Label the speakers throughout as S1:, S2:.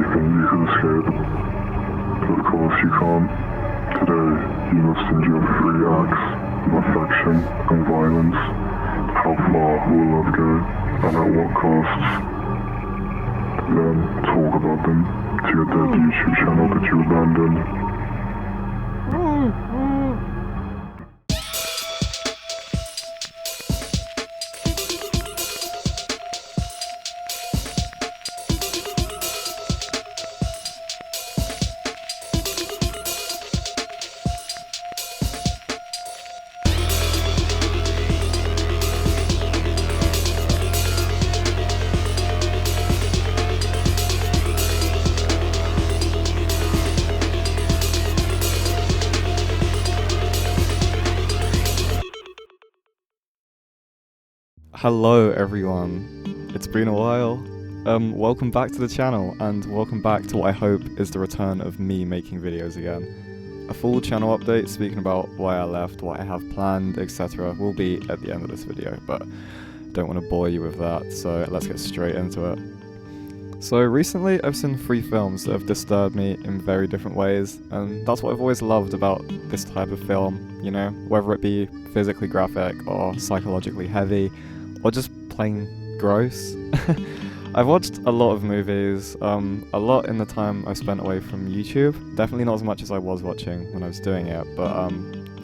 S1: everything you could escape. But of course you can't. Today, you must endure 3 acts of affection and violence. How far will love go, and at what costs? Then talk about them to your dead YouTube channel that you abandoned.
S2: Hello everyone, it's been a while. Welcome back to the channel, and welcome back to what I hope is the return of me making videos again. A full channel update speaking about why I left, what I have planned, etc. will be at the end of this video, but don't want to bore you with that, so let's get straight into it. So recently I've seen 3 films that have disturbed me in very different ways, and that's what I've always loved about this type of film, you know, whether it be physically graphic or psychologically heavy, or just plain gross. I've watched a lot of movies, a lot in the time I've spent away from YouTube. Definitely not as much as I was watching when I was doing it, but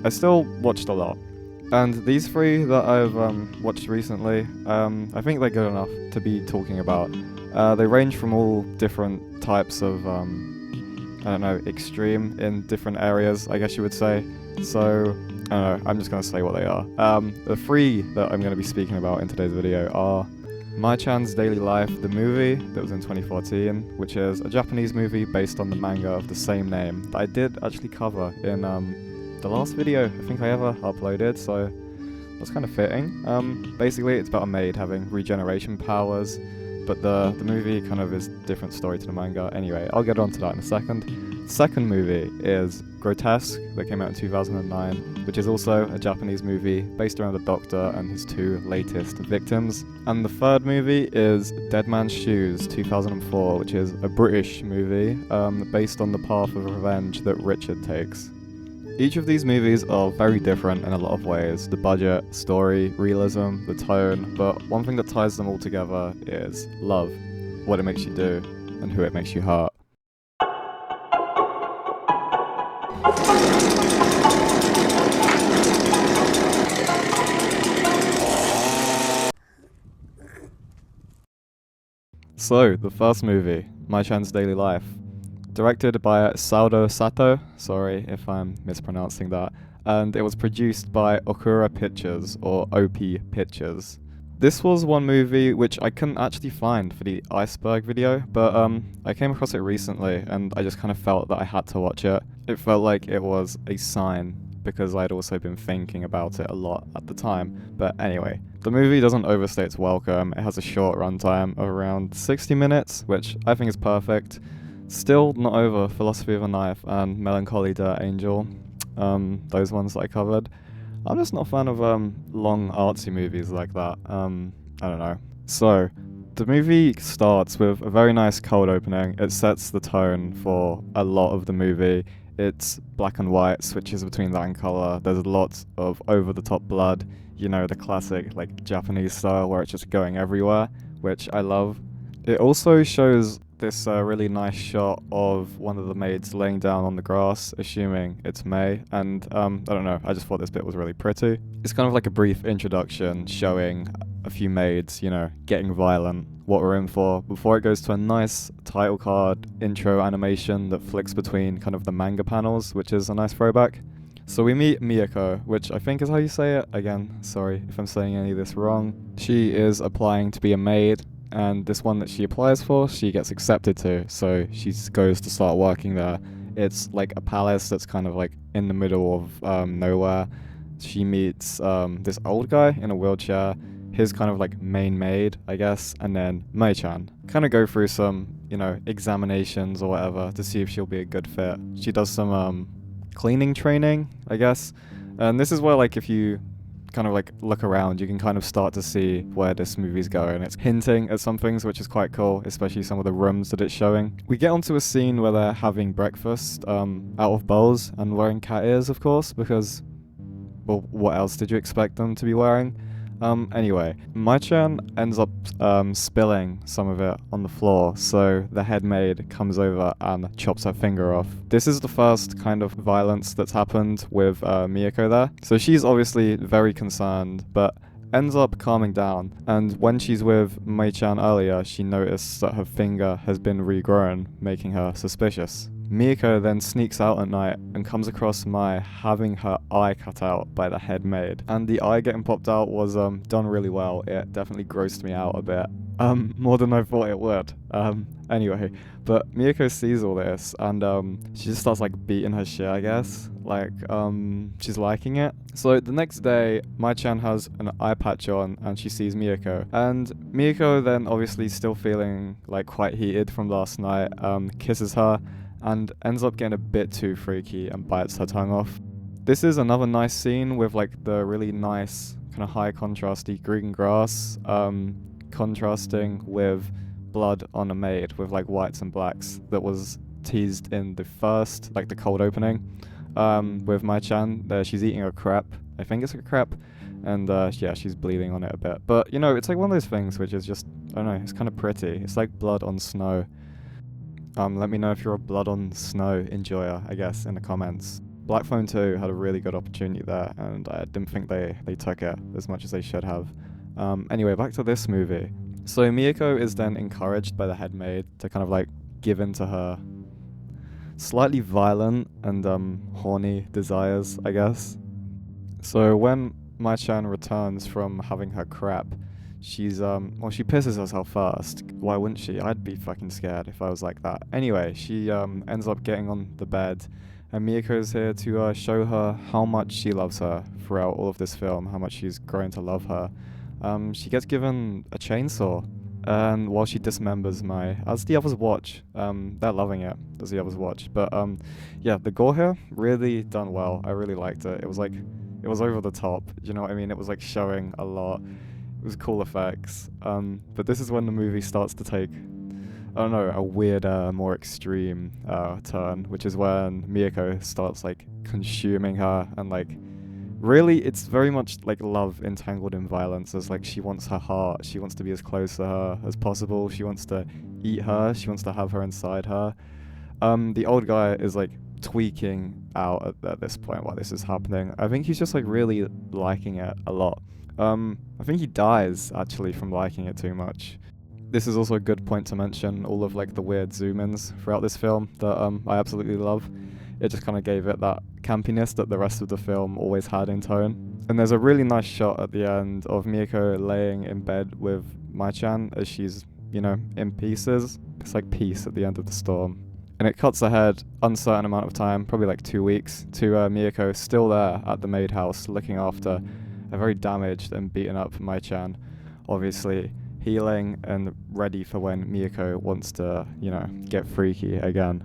S2: I still watched a lot. And these 3 that I've watched recently, I think they're good enough to be talking about. They range from all different types of, I don't know, extreme in different areas, I guess you would say. So, I don't know, I'm just going to say what they are. The 3 that I'm going to be speaking about in today's video are Mai-chan's Daily Life, the movie that was in 2014, which is a Japanese movie based on the manga of the same name that I did actually cover in the last video I think I ever uploaded, so that's kind of fitting. Basically, it's about a maid having regeneration powers, but the movie kind of is a different story to the manga. Anyway, I'll get on to that in a second. Second movie is Grotesque, that came out in 2009, which is also a Japanese movie based around a doctor and his 2 latest victims. And the third movie is Dead Man's Shoes, 2004, which is a British movie based on the path of revenge that Richard takes. Each of these movies are very different in a lot of ways: the budget, story, realism, the tone, but one thing that ties them all together is love, what it makes you do, and who it makes you hurt. So, the first movie, Mai-chan's Daily Life, directed by Saudo Sato, sorry if I'm mispronouncing that, and it was produced by Okura Pictures, or OP Pictures. This was one movie which I couldn't actually find for the Iceberg video, but I came across it recently and I just kind of felt that I had to watch it. It felt like it was a sign, because I'd also been thinking about it a lot at the time. But anyway, the movie doesn't overstay its welcome. It has a short runtime of around 60 minutes, which I think is perfect. Still not over Philosophy of a Knife and Melancholy Der Angel, those ones that I covered. I'm just not a fan of long artsy movies like that. I don't know. So, the movie starts with a very nice cold opening. It sets the tone for a lot of the movie. It's black and white, switches between that and colour. There's lots of over-the-top blood, you know, the classic like Japanese style where it's just going everywhere, which I love. It also shows this really nice shot of one of the maids laying down on the grass, assuming it's May, and I don't know, I just thought this bit was really pretty. It's kind of like a brief introduction showing a few maids, you know, getting violent, what we're in for, before it goes to a nice title card intro animation that flicks between kind of the manga panels, which is a nice throwback. So we meet Miyako, which I think is how you say it. Again, sorry if I'm saying any of this wrong. She is applying to be a maid, and this one that she applies for, she gets accepted to, so she goes to start working there. It's like a palace that's kind of like in the middle of nowhere. She meets this old guy in a wheelchair, his kind of like main maid, I guess, and then Mai-chan. Kind of go through some, you know, examinations or whatever to see if she'll be a good fit. She does some cleaning training, I guess, and this is where, like, if you kind of like look around, you can kind of start to see where this movie's going. It's hinting at some things, which is quite cool, especially some of the rooms that it's showing. We get onto a scene where they're having breakfast out of bowls and wearing cat ears, of course, because, well, what else did you expect them to be wearing? Anyway, Mai-chan ends up spilling some of it on the floor, so the head maid comes over and chops her finger off. This is the first kind of violence that's happened with Miyako there, so she's obviously very concerned, but ends up calming down, and when she's with Mai-chan earlier, she noticed that her finger has been regrown, making her suspicious. Miyako then sneaks out at night and comes across Mai having her eye cut out by the head maid. And the eye getting popped out was done really well. It definitely grossed me out a bit. More than I thought it would. Anyway, but Miyako sees all this and she just starts like beating her shit, I guess. Like, she's liking it. So the next day, Mai-chan has an eye patch on and she sees Miyako. And Miyako then obviously still feeling like quite heated from last night, kisses her and ends up getting a bit too freaky and bites her tongue off. This is another nice scene with like the really nice kind of high contrasty green grass contrasting with blood on a maid with like whites and blacks that was teased in the first, like the cold opening with Mai-chan. She's eating a crepe, I think it's a crepe, and yeah, she's bleeding on it a bit. But you know, it's like one of those things which is just, I don't know, it's kind of pretty. It's like blood on snow. Let me know if you're a blood on snow enjoyer, I guess, in the comments. Black Phone 2 had a really good opportunity there, and I didn't think they took it as much as they should have. Anyway, back to this movie. So Miyako is then encouraged by the head maid to kind of like give in to her slightly violent and horny desires, I guess. So when Mai-chan returns from having her crepe, she's well, she pisses herself first. Why wouldn't she? I'd be fucking scared if I was like that. Anyway, she ends up getting on the bed, and Miyako's here to show her how much she loves her throughout all of this film, how much she's grown to love her. She gets given a chainsaw, and while she dismembers Mai, as the others watch, they're loving it as the others watch. But yeah, the gore here really done well. I really liked it. It was like, it was over the top. You know what I mean? It was like showing a lot. It was cool effects, but this is when the movie starts to take, I don't know, a weirder, more extreme turn, which is when Miyako starts like consuming her, and like really it's very much like love entangled in violence, as like she wants her heart, she wants to be as close to her as possible, she wants to eat her, she wants to have her inside her. The old guy is like tweaking out at this point while this is happening. I think he's just like really liking it a lot. I think he dies actually from liking it too much. This is also a good point to mention all of like the weird zoom-ins throughout this film that I absolutely love. It just kind of gave it that campiness that the rest of the film always had in tone. And there's a really nice shot at the end of Miyako laying in bed with Mai-chan as she's, you know, in pieces. It's like peace at the end of the storm. And it cuts ahead uncertain amount of time, probably like 2 weeks, to Miyako still there at the maid house looking after a very damaged and beaten up Mai-chan, obviously healing and ready for when Miyako wants to, you know, get freaky again.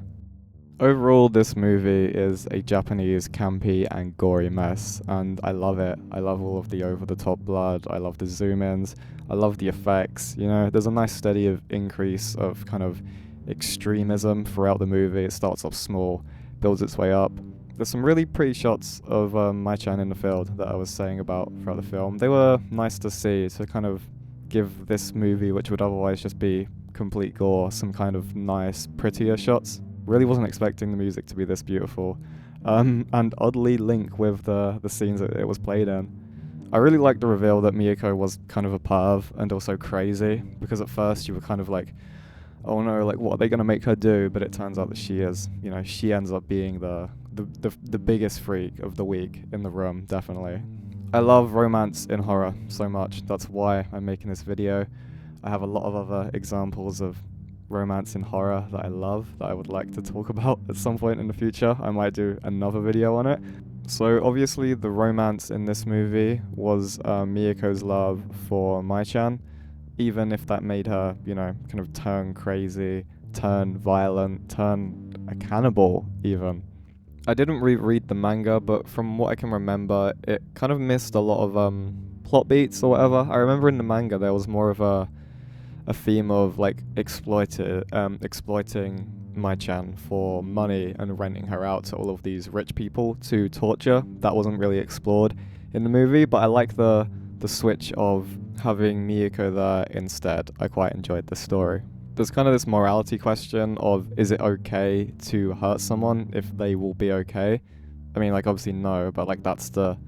S2: Overall, this movie is a Japanese campy and gory mess, and I love it. I love all of the over-the-top blood, I love the zoom-ins, I love the effects, you know, there's a nice steady increase of kind of extremism throughout the movie. It starts off small, builds its way up. There's some really pretty shots of Mai-chan in the field that I was saying about throughout the film. They were nice to see, to kind of give this movie, which would otherwise just be complete gore, some kind of nice, prettier shots. Really wasn't expecting the music to be this beautiful, and oddly link with the scenes that it was played in. I really liked the reveal that Miyako was kind of a perv and also crazy, because at first you were kind of like, oh no, like what are they going to make her do? But it turns out that she is, you know, she ends up being the biggest freak of the week in the room, definitely. I love romance in horror so much. That's why I'm making this video. I have a lot of other examples of romance in horror that I love, that I would like to talk about at some point in the future. I might do another video on it. So obviously the romance in this movie was Miyako's love for Mai-chan, even if that made her, you know, kind of turn crazy, turn violent, turn a cannibal even. I didn't reread the manga, but from what I can remember, it kind of missed a lot of plot beats or whatever. I remember in the manga there was more of a theme of like exploiting Mai-chan for money and renting her out to all of these rich people to torture. That wasn't really explored in the movie, but I like the switch of having Miyako there instead. I quite enjoyed the story. There's kind of this morality question of, is it okay to hurt someone if they will be okay? I mean, like, obviously no, but like that's the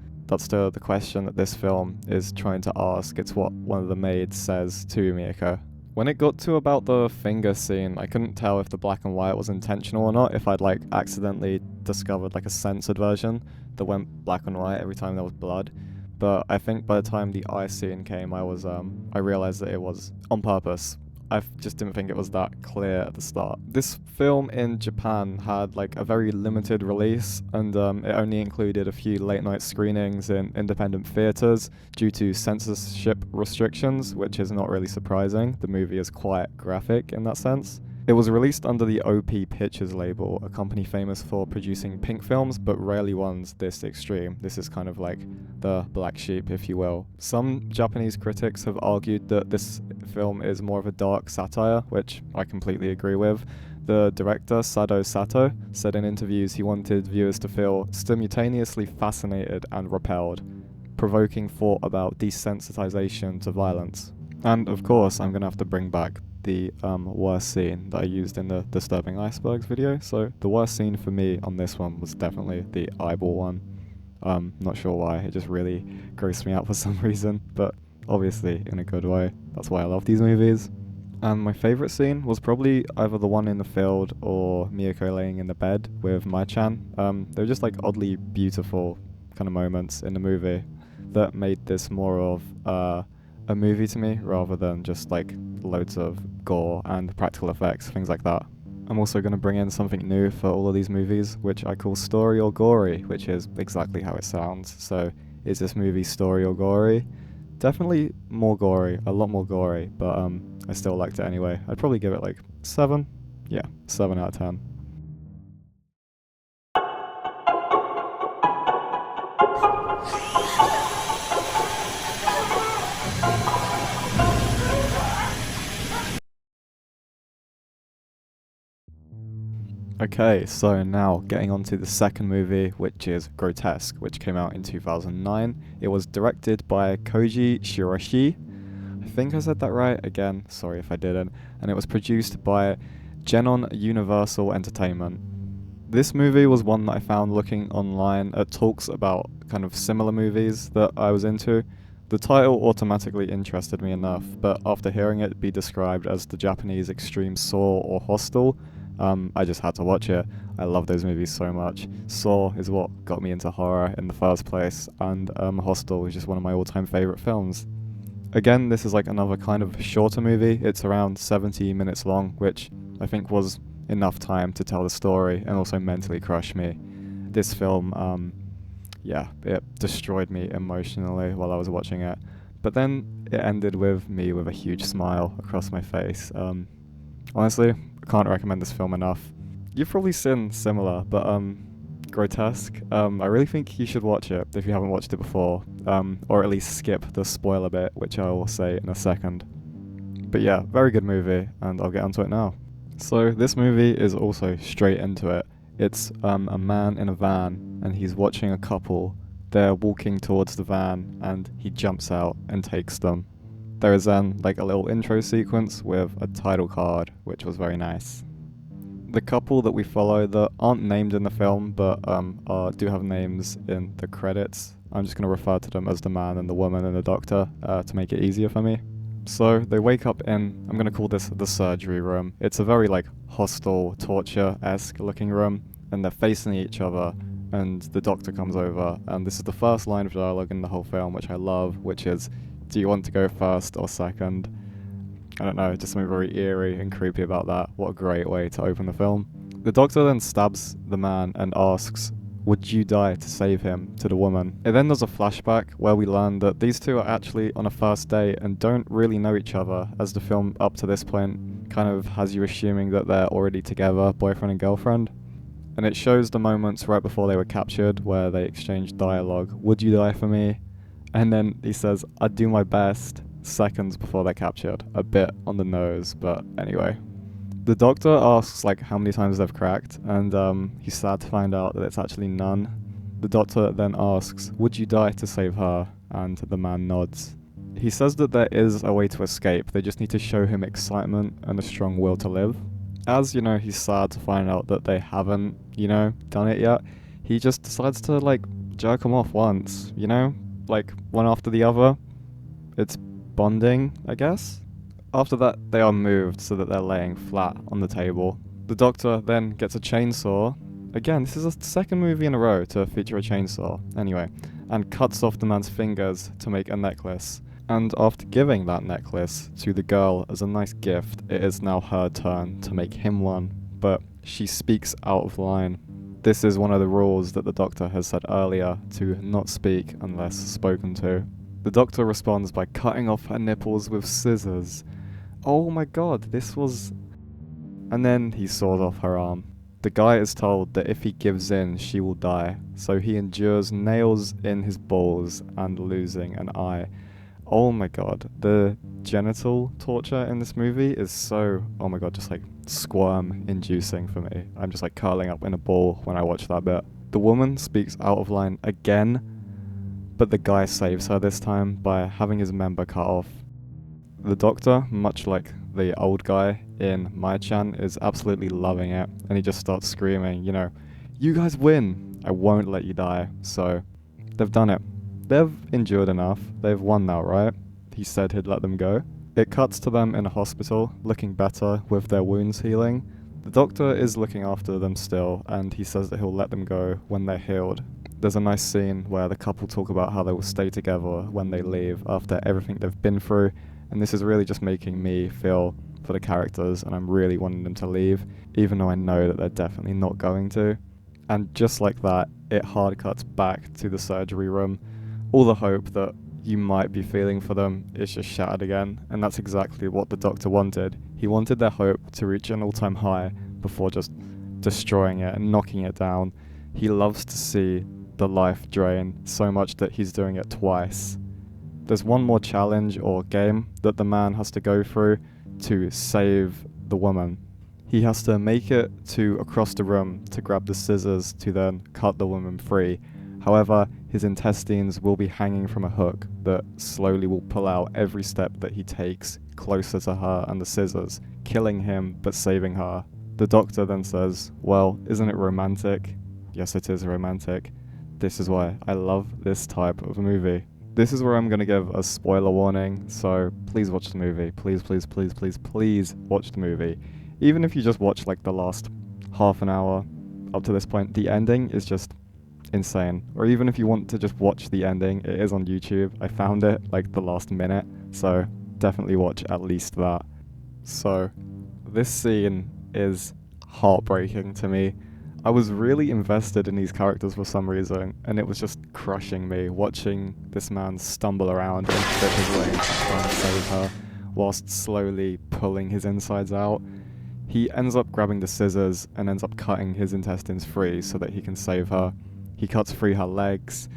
S2: question that this film is trying to ask. It's what one of the maids says to Miyako. When it got to about the finger scene, I couldn't tell if the black and white was intentional or not, if I'd like accidentally discovered like a censored version that went black and white every time there was blood. But I think by the time the eye scene came, I realized that it was on purpose. I just didn't think it was that clear at the start. This film in Japan had like a very limited release, and it only included a few late night screenings in independent theatres due to censorship restrictions, which is not really surprising. The movie is quite graphic in that sense. It was released under the OP Pictures label, a company famous for producing pink films, but rarely ones this extreme. This is kind of like the black sheep, if you will. Some Japanese critics have argued that this film is more of a dark satire, which I completely agree with. The director, Sado Sato, said in interviews he wanted viewers to feel simultaneously fascinated and repelled, provoking thought about desensitization to violence. And of course, I'm going to have to bring back the worst scene that I used in the Disturbing Icebergs video. So the worst scene for me on this one was definitely the eyeball one. Not sure why, it just really grossed me out for some reason, but obviously in a good way. That's why I love these movies. And my favourite scene was probably either the one in the field or Miyako laying in the bed with Mai-chan. They were just like oddly beautiful kind of moments in the movie that made this more of a movie to me rather than just like loads of gore and practical effects, things like that. I'm also going to bring in something new for all of these movies, which I call story or gory, which is exactly how it sounds. So is this movie story or gory? Definitely more gory, a lot more gory, but I still liked it anyway. I'd probably give it like 7. Yeah, 7 out of 10. Okay, so now getting on to the second movie, which is Grotesque, which came out in 2009. It was directed by Koji Shiraishi. I think I said that right. Again, sorry if I didn't. And it was produced by Genon Universal Entertainment. This movie was one that I found looking online at talks about kind of similar movies that I was into. The title automatically interested me enough, but after hearing it be described as the Japanese extreme Saw or Hostel, I just had to watch it. I love those movies so much. Saw is what got me into horror in the first place, and Hostel is just one of my all-time favourite films. Again, this is like another kind of shorter movie. It's around 70 minutes long, which I think was enough time to tell the story and also mentally crush me. This film, it destroyed me emotionally while I was watching it. But then it ended with me with a huge smile across my face. Honestly, I can't recommend this film enough. You've probably seen similar, but Grotesque, I really think you should watch it if you haven't watched it before, or at least skip the spoiler bit, which I will say in a second. But yeah, very good movie, and I'll get onto it now. So this movie is also straight into it. It's a man in a van, and he's watching a couple. They're walking towards the van, and he jumps out and takes them. There is then like a little intro sequence with a title card, which was very nice. The couple that we follow that aren't named in the film, but do have names in the credits. I'm just going to refer to them as the man and the woman and the doctor to make it easier for me. So they wake up in, I'm going to call this the surgery room. It's a very like hostile, torture-esque looking room, and they're facing each other, and the doctor comes over, and this is the first line of dialogue in the whole film, which I love, which is, "Do you want to go first or second?" I don't know, just something very eerie and creepy about that. What a great way to open the film. The doctor then stabs the man and asks, "Would you die to save him?" to the woman. It then does a flashback where we learn that these two are actually on a first date and don't really know each other, as the film up to this point kind of has you assuming that they're already together, boyfriend and girlfriend. And it shows the moments right before they were captured where they exchanged dialogue. Would you die for me? And then he says, I'd do my best, seconds before they're captured. A bit on the nose, but anyway. The doctor asks like how many times they've cracked, and he's sad to find out that it's actually none. The doctor then asks, would you die to save her? And the man nods. He says that there is a way to escape, they just need to show him excitement and a strong will to live. As, you know, he's sad to find out that they haven't, you know, done it yet, he just decides to, like, jerk them off once, you know? Like, one after the other. It's bonding, I guess? After that, they are moved so that they're laying flat on the table. The doctor then gets a chainsaw. Again, this is the second movie in a row to feature a chainsaw. Anyway, and cuts off the man's fingers to make a necklace. And after giving that necklace to the girl as a nice gift, it is now her turn to make him one. But she speaks out of line. This is one of the rules that the doctor has said earlier, to not speak unless spoken to. The doctor responds by cutting off her nipples with scissors. Oh my god, this was... And then he saws off her arm. The guy is told that if he gives in, she will die, so he endures nails in his balls and losing an eye. Oh my god, the genital torture in this movie is so, oh my god, just like squirm inducing for me. I'm just like curling up in a ball when I watch that bit. The woman speaks out of line again, but the guy saves her this time by having his member cut off. The doctor, much like the old guy in My-chan, is absolutely loving it, and he just starts screaming, you know, you guys win, I won't let you die. So, they've done it. They've endured enough. They've won now, right? He said he'd let them go. It cuts to them in a hospital, looking better with their wounds healing. The doctor is looking after them still, and he says that he'll let them go when they're healed. There's a nice scene where the couple talk about how they will stay together when they leave after everything they've been through, and this is really just making me feel for the characters, and I'm really wanting them to leave, even though I know that they're definitely not going to. And just like that, it hard cuts back to the surgery room. All the hope that you might be feeling for them is just shattered again, and that's exactly what the doctor wanted. He wanted their hope to reach an all-time high before just destroying it and knocking it down. He loves to see the life drain so much that he's doing it twice. There's one more challenge or game that the man has to go through to save the woman. He has to make it to across the room to grab the scissors to then cut the woman free. However, his intestines will be hanging from a hook that slowly will pull out every step that he takes closer to her and the scissors, killing him but saving her. The doctor then says, well, isn't it romantic? Yes, it is romantic. This is why I love this type of movie. This is where I'm going to give a spoiler warning, so please watch the movie. Please, please, please, please, please watch the movie. Even if you just watch like the last half an hour up to this point, the ending is just insane. Or even if you want to just watch the ending, it is on YouTube. I found it like the last minute, so definitely watch at least that. So this scene is heartbreaking to me. I was really invested in these characters for some reason, and it was just crushing me watching this man stumble around and fit his way into trying to save her whilst slowly pulling his insides out. He ends up grabbing the scissors and ends up cutting his intestines free so that he can save her. He cuts free her legs,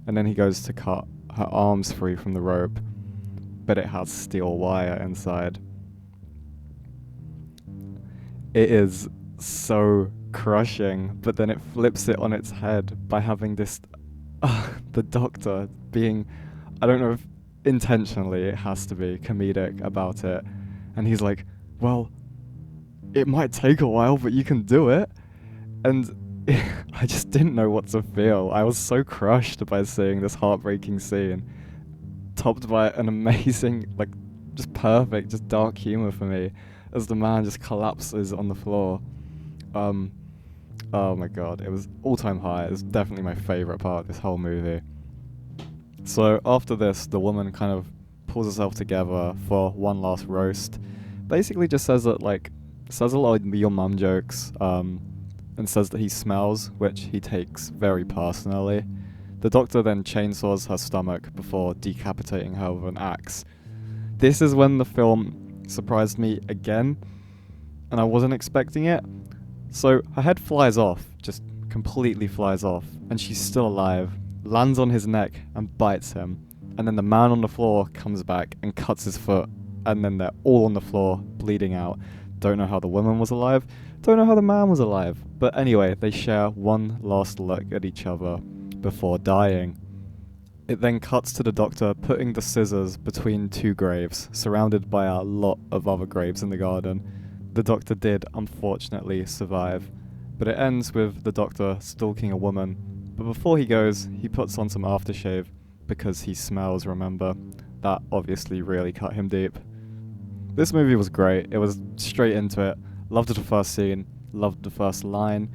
S2: and then he goes to cut her arms free from the rope, but it has steel wire inside. It is so crushing, but then it flips it on its head by having this, the doctor being, I don't know if intentionally it has to be comedic about it, and he's like, well, it might take a while, but you can do it, and I just didn't know what to feel. I was so crushed by seeing this heartbreaking scene, topped by an amazing, like, just perfect, just dark humor for me, as the man just collapses on the floor. Oh my god, it was all-time high. It was definitely my favorite part of this whole movie. So after this, the woman kind of pulls herself together for one last roast. Basically just says that, like, says a lot of your mum jokes, and says that he smells, which he takes very personally. The doctor then chainsaws her stomach before decapitating her with an axe. This is when the film surprised me again, and I wasn't expecting it. So her head flies off, just completely flies off, and she's still alive, lands on his neck and bites him. And then the man on the floor comes back and cuts his foot, and then they're all on the floor, bleeding out. Don't know how the woman was alive, don't know how the man was alive. But anyway, they share one last look at each other before dying. It then cuts to the doctor putting the scissors between two graves, surrounded by a lot of other graves in the garden. The doctor did, unfortunately, survive, but it ends with the doctor stalking a woman. But before he goes, he puts on some aftershave, because he smells, remember? That obviously really cut him deep. This movie was great. It was straight into it. Loved the first scene, loved the first line.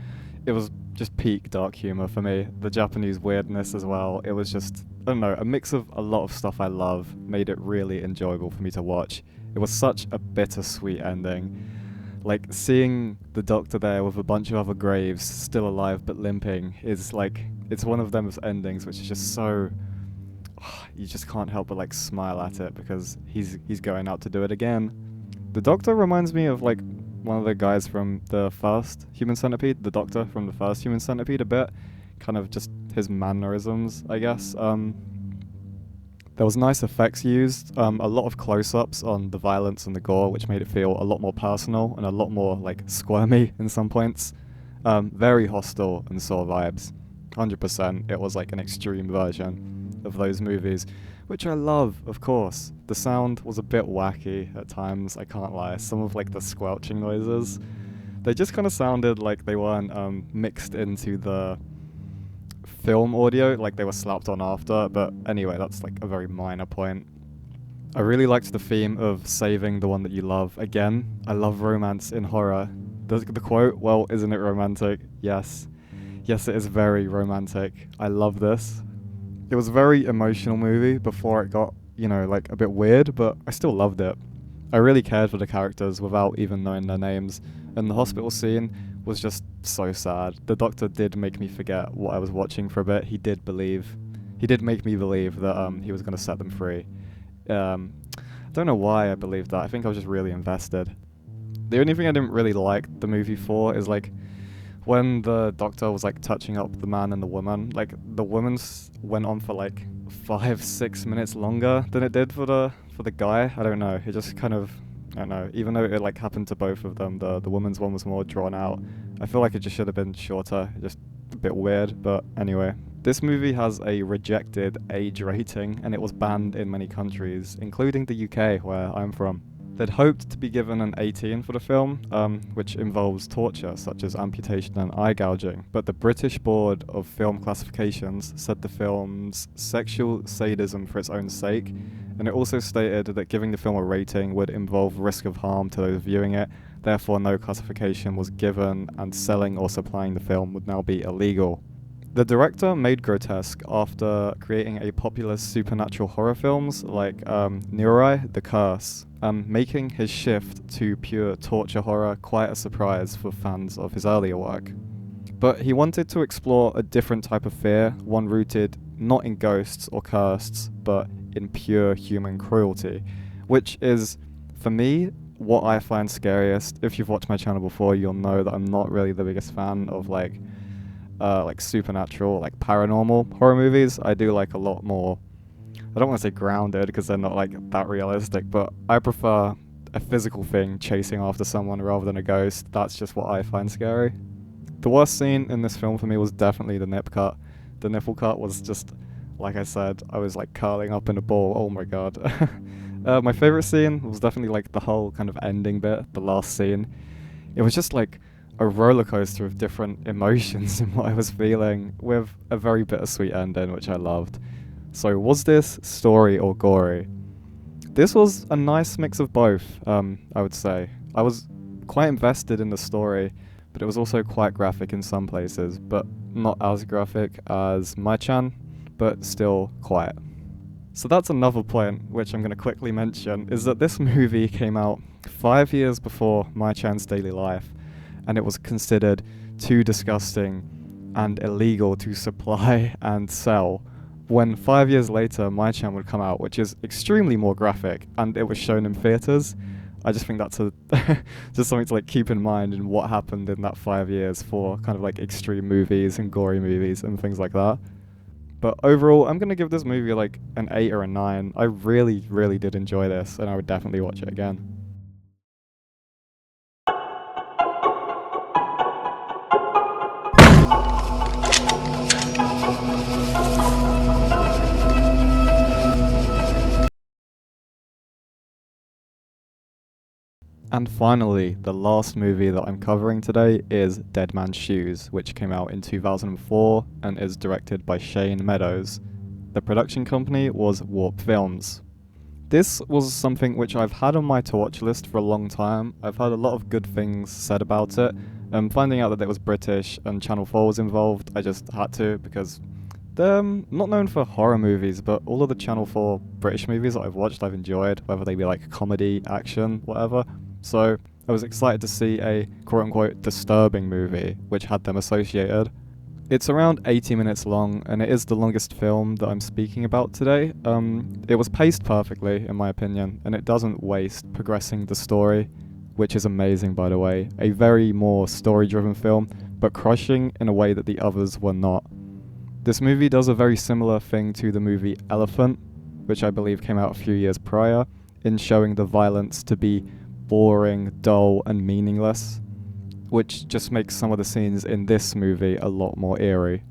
S2: It was just peak dark humor for me. The Japanese weirdness as well. It was just, I don't know, a mix of a lot of stuff I love made it really enjoyable for me to watch. It was such a bittersweet ending. Like, seeing the doctor there with a bunch of other graves, still alive but limping, is like, it's one of those endings which is just so, you just can't help but like smile at it, because he's going out to do it again. The doctor reminds me of like one of the guys from the first Human Centipede, the doctor from the first Human Centipede a bit, kind of just his mannerisms, I guess. There was nice effects used, a lot of close-ups on the violence and the gore, which made it feel a lot more personal and a lot more like squirmy in some points. Very hostile and Saw vibes. 100%. It was like an extreme version of those movies, which I love, of course. The sound was a bit wacky at times, I can't lie. Some of like the squelching noises, they just kind of sounded like they weren't mixed into the film audio, like they were slapped on after. But anyway, that's like a very minor point. I really liked the theme of saving the one that you love. Again, I love romance in horror. The quote, well, isn't it romantic? Yes, it is very romantic. I love this. It was a very emotional movie before it got, like a bit weird, but I still loved it. I really cared for the characters without even knowing their names, and the hospital scene was just so sad. The doctor did make me forget what I was watching for a bit. He did make me believe that he was going to set them free. I don't know why I believed that. I think I was just really invested. The only thing I didn't really like the movie for is like when the doctor was like touching up the man and the woman, like the woman's went on for like 5-6 minutes longer than it did for the guy. I don't know. It just kind of, I don't know. Even though it like happened to both of them, the woman's one was more drawn out. I feel like it just should have been shorter. Just a bit weird, but anyway. This movie has a rejected age rating, and it was banned in many countries, including the UK, where I'm from. They'd hoped to be given an 18 for the film, which involves torture, such as amputation and eye gouging, but the British Board of Film Classifications said the film's sexual sadism for its own sake, and it also stated that giving the film a rating would involve risk of harm to those viewing it, therefore no classification was given, and selling or supplying the film would now be illegal. The director made Grotesque after creating a popular supernatural horror films like Nirai, The Curse, making his shift to pure torture horror quite a surprise for fans of his earlier work. But he wanted to explore a different type of fear, one rooted not in ghosts or curses, but in pure human cruelty, which is, for me, what I find scariest. If you've watched my channel before, you'll know that I'm not really the biggest fan of like supernatural, like paranormal horror movies. I do like a lot more, I don't want to say grounded because they're not like that realistic, but I prefer a physical thing chasing after someone rather than a ghost. That's just what I find scary. The worst scene in this film for me was definitely the nip cut. The nipple cut was just, like I said, I was like curling up in a ball. Oh my god. My favorite scene was definitely like the whole kind of ending bit, the last scene. It was just like a roller coaster of different emotions in what I was feeling, with a very bittersweet ending, which I loved. So was this story or gory? This was a nice mix of both, I would say. I was quite invested in the story, but it was also quite graphic in some places, but not as graphic as My-chan, but still quiet. So that's another point which I'm going to quickly mention, is that this movie came out 5 years before My-chan's Daily Life, and it was considered too disgusting and illegal to supply and sell, when 5 years later My-chan would come out, which is extremely more graphic, and it was shown in theaters. I just think that's a just something to like keep in mind in what happened in that 5 years for kind of like extreme movies and gory movies and things like that. But overall, I'm gonna give this movie like an 8 or a 9. I really, really did enjoy this, and I would definitely watch it again. And finally, the last movie that I'm covering today is Dead Man's Shoes, which came out in 2004 and is directed by Shane Meadows. The production company was Warp Films. This was something which I've had on my to-watch list for a long time. I've heard a lot of good things said about it. Finding out that it was British and Channel 4 was involved, I just had to, because they're not known for horror movies, but all of the Channel 4 British movies that I've watched I've enjoyed, whether they be like comedy, action, whatever. So I was excited to see a quote-unquote disturbing movie which had them associated. It's around 80 minutes long, and it is the longest film that I'm speaking about today. It was paced perfectly, in my opinion, and it doesn't waste progressing the story, which is amazing, by the way. A very more story-driven film, but crushing in a way that the others were not. This movie does a very similar thing to the movie Elephant, which I believe came out a few years prior, in showing the violence to be boring, dull, and meaningless, which just makes some of the scenes in this movie a lot more eerie.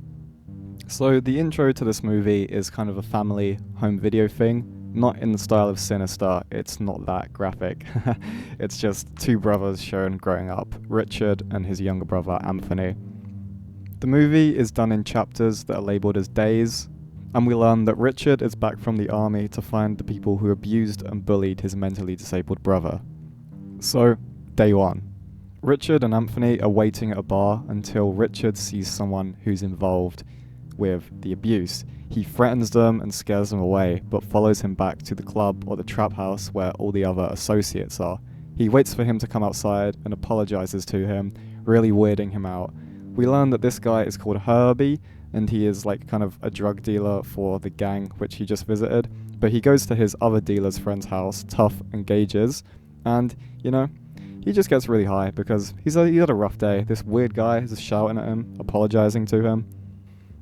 S2: So the intro to this movie is kind of a family home video thing, not in the style of Sinister, it's not that graphic. It's just two brothers shown growing up, Richard and his younger brother Anthony. The movie is done in chapters that are labelled as days, and we learn that Richard is back from the army to find the people who abused and bullied his mentally disabled brother. So, day 1. Richard and Anthony are waiting at a bar until Richard sees someone who's involved with the abuse. He threatens them and scares them away, but follows him back to the club or the trap house where all the other associates are. He waits for him to come outside and apologizes to him, really weirding him out. We learn that this guy is called Herbie, and he is like kind of a drug dealer for the gang which he just visited, but he goes to his other dealer's friend's house, Tough and Gage's, and, you know, he just gets really high because he had a rough day. This weird guy is just shouting at him, apologizing to him.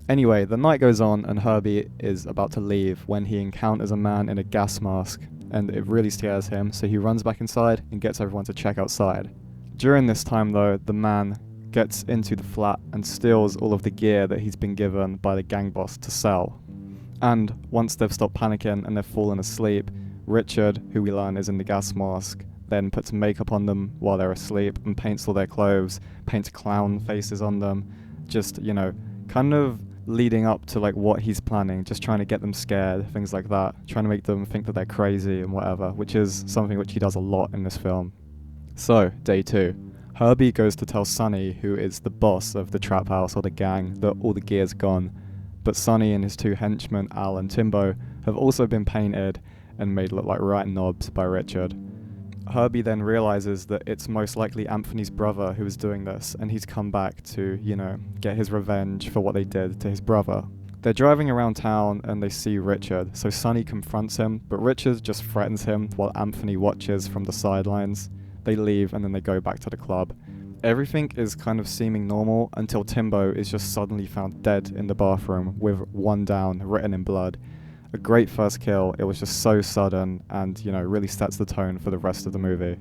S2: Anyway, the night goes on and Herbie is about to leave when he encounters a man in a gas mask, and it really scares him, so he runs back inside and gets everyone to check outside. During this time though, the man gets into the flat and steals all of the gear that he's been given by the gang boss to sell. And once they've stopped panicking and they've fallen asleep, Richard, who we learn is in the gas mask, then puts makeup on them while they're asleep and paints all their clothes, paints clown faces on them, just, you know, kind of leading up to like what he's planning, just trying to get them scared, things like that, trying to make them think that they're crazy and whatever, which is something which he does a lot in this film. So, day 2. Herbie goes to tell Sonny, who is the boss of the trap house or the gang, that all the gear's gone, but Sonny and his two henchmen, Al and Timbo, have also been painted and made look like right knobs by Richard. Herbie then realizes that it's most likely Anthony's brother who is doing this, and he's come back to, you know, get his revenge for what they did to his brother. They're driving around town and they see Richard, so Sonny confronts him, but Richard just threatens him while Anthony watches from the sidelines. They leave and then they go back to the club. Everything is kind of seeming normal until Timbo is just suddenly found dead in the bathroom with one down written in blood. A great first kill. It was just so sudden and, you know, really sets the tone for the rest of the movie.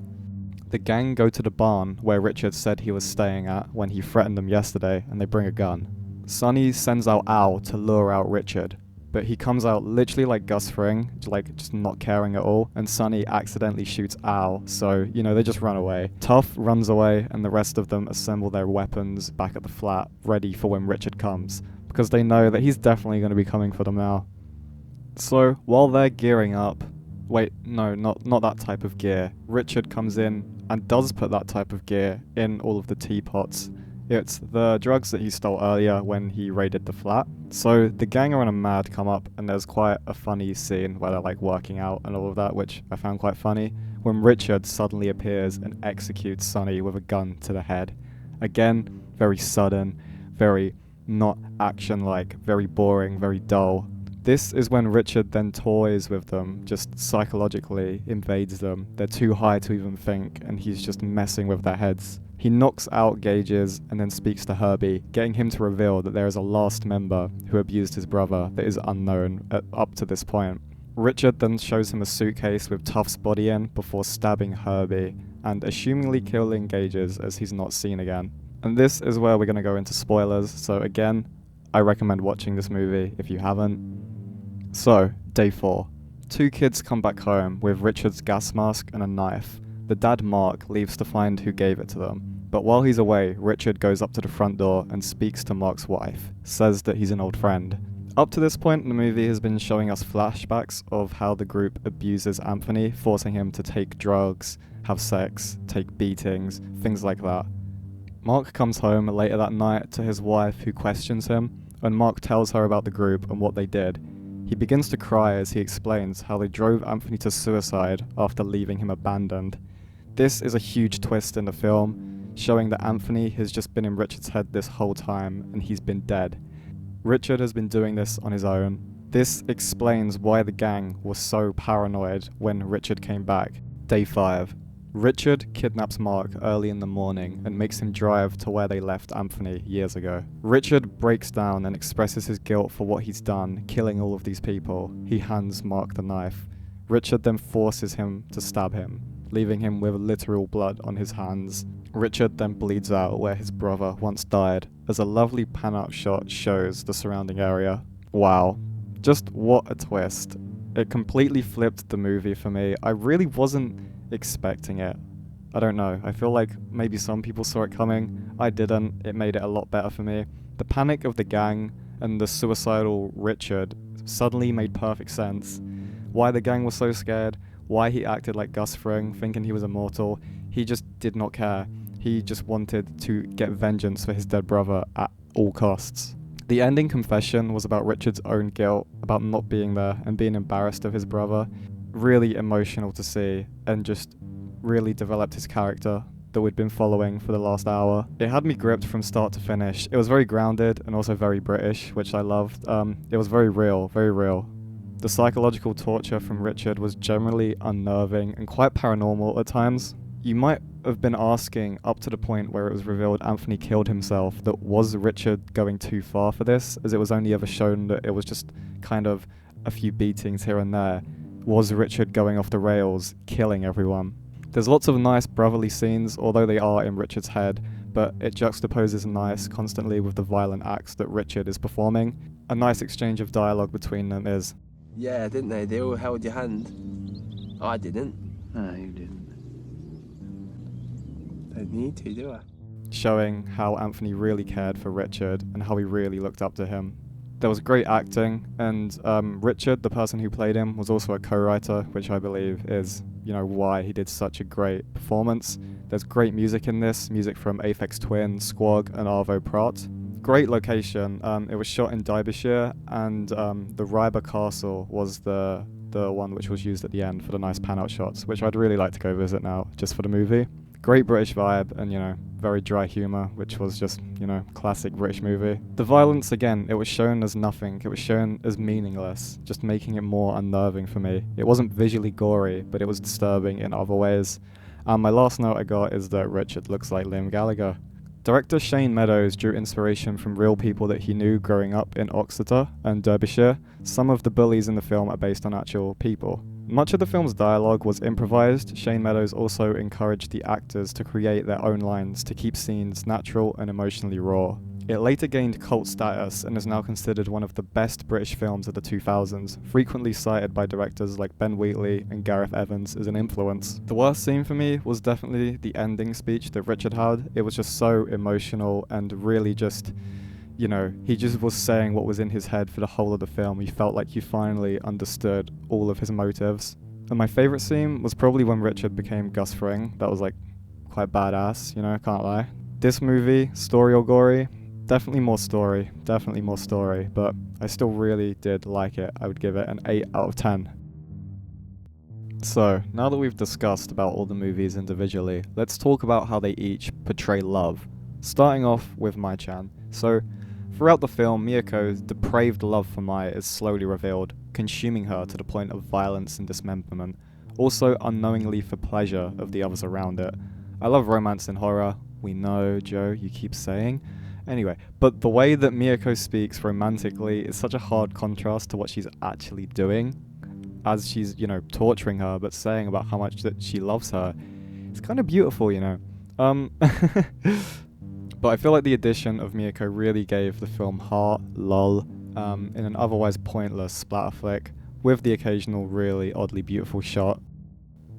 S2: The gang go to the barn where Richard said he was staying at when he threatened them yesterday, and they bring a gun. Sonny sends out Al to lure out Richard, but he comes out literally like Gus Fring, like just not caring at all, and Sonny accidentally shoots Al, so, you know, they just run away. Tough runs away, and the rest of them assemble their weapons back at the flat, ready for when Richard comes, because they know that he's definitely going to be coming for them now. So, while they're gearing up, wait, no, not that type of gear. Richard comes in and does put that type of gear in all of the teapots. It's the drugs that he stole earlier when he raided the flat. So the gang are on a mad come up, and there's quite a funny scene where they're like working out and all of that, which I found quite funny, when Richard suddenly appears and executes Sonny with a gun to the head. Again, very sudden, very not action-like, very boring, very dull. This is when Richard then toys with them, just psychologically invades them. They're too high to even think, and he's just messing with their heads. He knocks out Gages and then speaks to Herbie, getting him to reveal that there is a last member who abused his brother that is unknown up to this point. Richard then shows him a suitcase with Tuff's body in before stabbing Herbie and assumingly killing Gages as he's not seen again. And this is where we're going to go into spoilers, so again, I recommend watching this movie if you haven't. So, day 4. 2 kids come back home with Richard's gas mask and a knife. The dad, Mark, leaves to find who gave it to them. But while he's away, Richard goes up to the front door and speaks to Mark's wife, says that he's an old friend. Up to this point, the movie has been showing us flashbacks of how the group abuses Anthony, forcing him to take drugs, have sex, take beatings, things like that. Mark comes home later that night to his wife, who questions him, and Mark tells her about the group and what they did. He begins to cry as he explains how they drove Anthony to suicide after leaving him abandoned. This is a huge twist in the film, showing that Anthony has just been in Richard's head this whole time and he's been dead. Richard has been doing this on his own. This explains why the gang was so paranoid when Richard came back. Day 5. Richard kidnaps Mark early in the morning and makes him drive to where they left Anthony years ago. Richard breaks down and expresses his guilt for what he's done, killing all of these people. He hands Mark the knife. Richard then forces him to stab him, leaving him with literal blood on his hands. Richard then bleeds out where his brother once died, as a lovely pan-out shot shows the surrounding area. Wow, just what a twist. It completely flipped the movie for me. I really wasn't expecting it. I don't know, I feel like maybe some people saw it coming. I didn't. It made it a lot better for me. The panic of the gang and the suicidal Richard suddenly made perfect sense. Why the gang was so scared, why he acted like Gus Fring, thinking he was immortal. He just did not care. He just wanted to get vengeance for his dead brother at all costs. The ending confession was about Richard's own guilt, about not being there and being embarrassed of his brother. Really emotional to see, and just really developed his character that we'd been following for the last hour. It had me gripped from start to finish. It was very grounded and also very British, which I loved. It was very real, very real. The psychological torture from Richard was generally unnerving and quite paranormal at times. You might have been asking, up to the point where it was revealed Anthony killed himself, that was Richard going too far for this, as it was only ever shown that it was just kind of a few beatings here and there. Was Richard going off the rails, killing everyone? There's lots of nice brotherly scenes, although they are in Richard's head, but it juxtaposes nice constantly with the violent acts that Richard is performing. A nice exchange of dialogue between them is,
S3: "Yeah, didn't they? They all held your hand. I didn't."
S4: No, you didn't.
S3: Don't need to, do I?
S2: showing how Anthony really cared for Richard and how he really looked up to him. There was great acting, and Richard, the person who played him, was also a co-writer, which I believe is, why he did such a great performance. There's great music in this, music from Aphex Twin, Squog, and Arvo Praat. Great location. It was shot in Derbyshire, and the Ryber Castle was the one which was used at the end for the nice pan-out shots, which I'd really like to go visit now, just for the movie. Great British vibe, and very dry humour, which was just, classic British movie. The violence, again, it was shown as nothing. It was shown as meaningless, just making it more unnerving for me. It wasn't visually gory, but it was disturbing in other ways. And my last note I got is that Richard looks like Liam Gallagher. Director Shane Meadows drew inspiration from real people that he knew growing up in Oxeter and Derbyshire. Some of the bullies in the film are based on actual people. Much of the film's dialogue was improvised. Shane Meadows also encouraged the actors to create their own lines to keep scenes natural and emotionally raw. It later gained cult status and is now considered one of the best British films of the 2000s, frequently cited by directors like Ben Wheatley and Gareth Evans as an influence. The worst scene for me was definitely the ending speech that Richard had. It was just so emotional and really just, he just was saying what was in his head for the whole of the film. You felt like you finally understood all of his motives. And my favourite scene was probably when Richard became Gus Fring. That was quite badass, can't lie. This movie, story or gory, definitely more story, but I still really did like it. I would give it an 8 out of 10. So, now that we've discussed about all the movies individually, let's talk about how they each portray love. Starting off with My Chan. So, Throughout the film, Miyako's depraved love for Mai is slowly revealed, consuming her to the point of violence and dismemberment, also unknowingly for pleasure of the others around it. I love romance in horror. We know, Joe, you keep saying. Anyway, but the way that Miyako speaks romantically is such a hard contrast to what she's actually doing, as she's, torturing her, but saying about how much that she loves her. It's kind of beautiful, But I feel like the addition of Miyako really gave the film heart, lol, in an otherwise pointless splatter flick, with the occasional really oddly beautiful shot.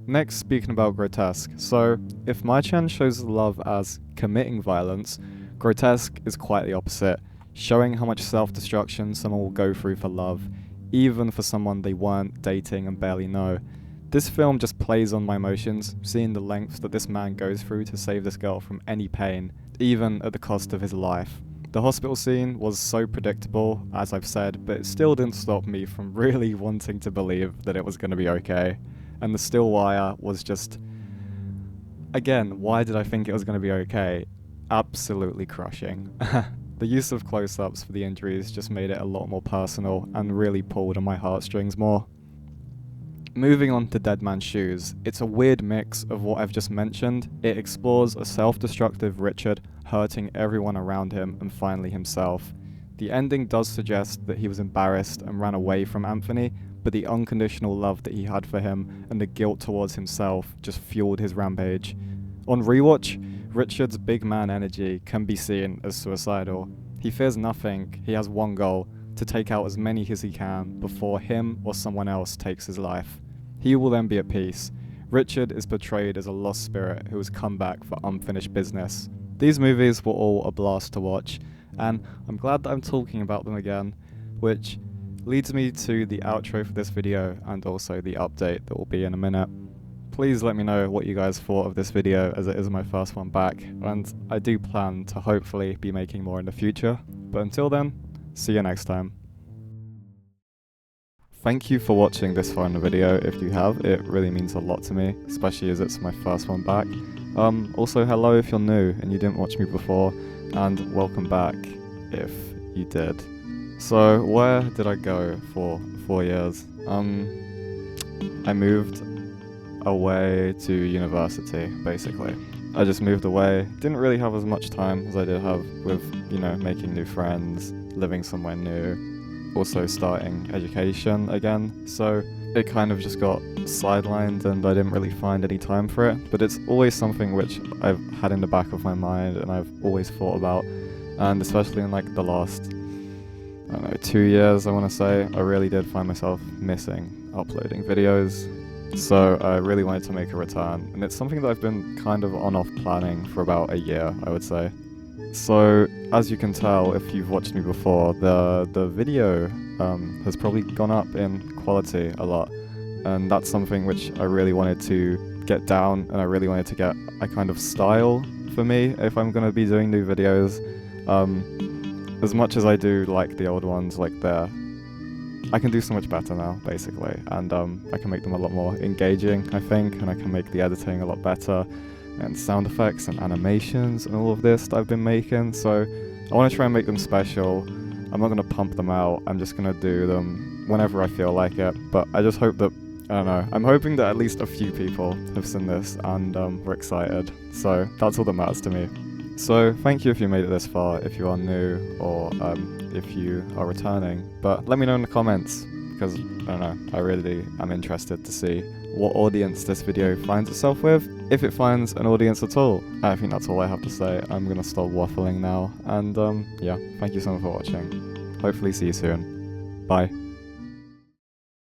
S2: Next, speaking about grotesque. So, if Mai-chan shows love as committing violence, grotesque is quite the opposite, showing how much self-destruction someone will go through for love, even for someone they weren't dating and barely know. This film just plays on my emotions, seeing the lengths that this man goes through to save this girl from any pain, even at the cost of his life. The hospital scene was so predictable, as I've said, but it still didn't stop me from really wanting to believe that it was going to be okay. And the still wire was just... Again, why did I think it was going to be okay? Absolutely crushing. The use of close-ups for the injuries just made it a lot more personal and really pulled on my heartstrings more. Moving on to Dead Man's Shoes, it's a weird mix of what I've just mentioned. It explores a self-destructive Richard hurting everyone around him and finally himself. The ending does suggest that he was embarrassed and ran away from Anthony, but the unconditional love that he had for him and the guilt towards himself just fueled his rampage. On rewatch, Richard's big man energy can be seen as suicidal. He fears nothing, he has one goal: to take out as many as he can before him or someone else takes his life. He will then be at peace. Richard is portrayed as a lost spirit who has come back for unfinished business. These movies were all a blast to watch, and I'm glad that I'm talking about them again, which leads me to the outro for this video and also the update that will be in a minute. Please let me know what you guys thought of this video, as it is my first one back, and I do plan to hopefully be making more in the future. But until then, see you next time. Thank you for watching this far in the video. If you have, it really means a lot to me, especially as it's my first one back. Also hello if you're new and you didn't watch me before, and welcome back if you did. So where did I go for 4 years? I moved away to university, basically. I just moved away, didn't really have as much time as I did have with, making new friends, living somewhere new, also starting education again, so it kind of just got sidelined and I didn't really find any time for it, but it's always something which I've had in the back of my mind and I've always thought about, and especially in the last 2 years, I want to say, I really did find myself missing uploading videos. So I really wanted to make a return, and it's something that I've been kind of on-off planning for about a year, I would say. So, as you can tell, if you've watched me before, the video has probably gone up in quality a lot, and that's something which I really wanted to get down, and I really wanted to get a kind of style for me if I'm going to be doing new videos. As much as I do like the old ones, I can do so much better now, basically, and I can make them a lot more engaging, I think, and I can make the editing a lot better, and sound effects and animations and all of this that I've been making, so I want to try and make them special. I'm not going to pump them out, I'm just going to do them whenever I feel like it, but I just hope that, I don't know, I'm hoping that at least a few people have seen this and were excited, so that's all that matters to me. So, thank you if you made it this far, if you are new, or if you are returning. But let me know in the comments, because, I don't know, I really am interested to see what audience this video finds itself with, if it finds an audience at all. I think that's all I have to say. I'm going to stop waffling now, and yeah, thank you so much for watching. Hopefully see you soon. Bye.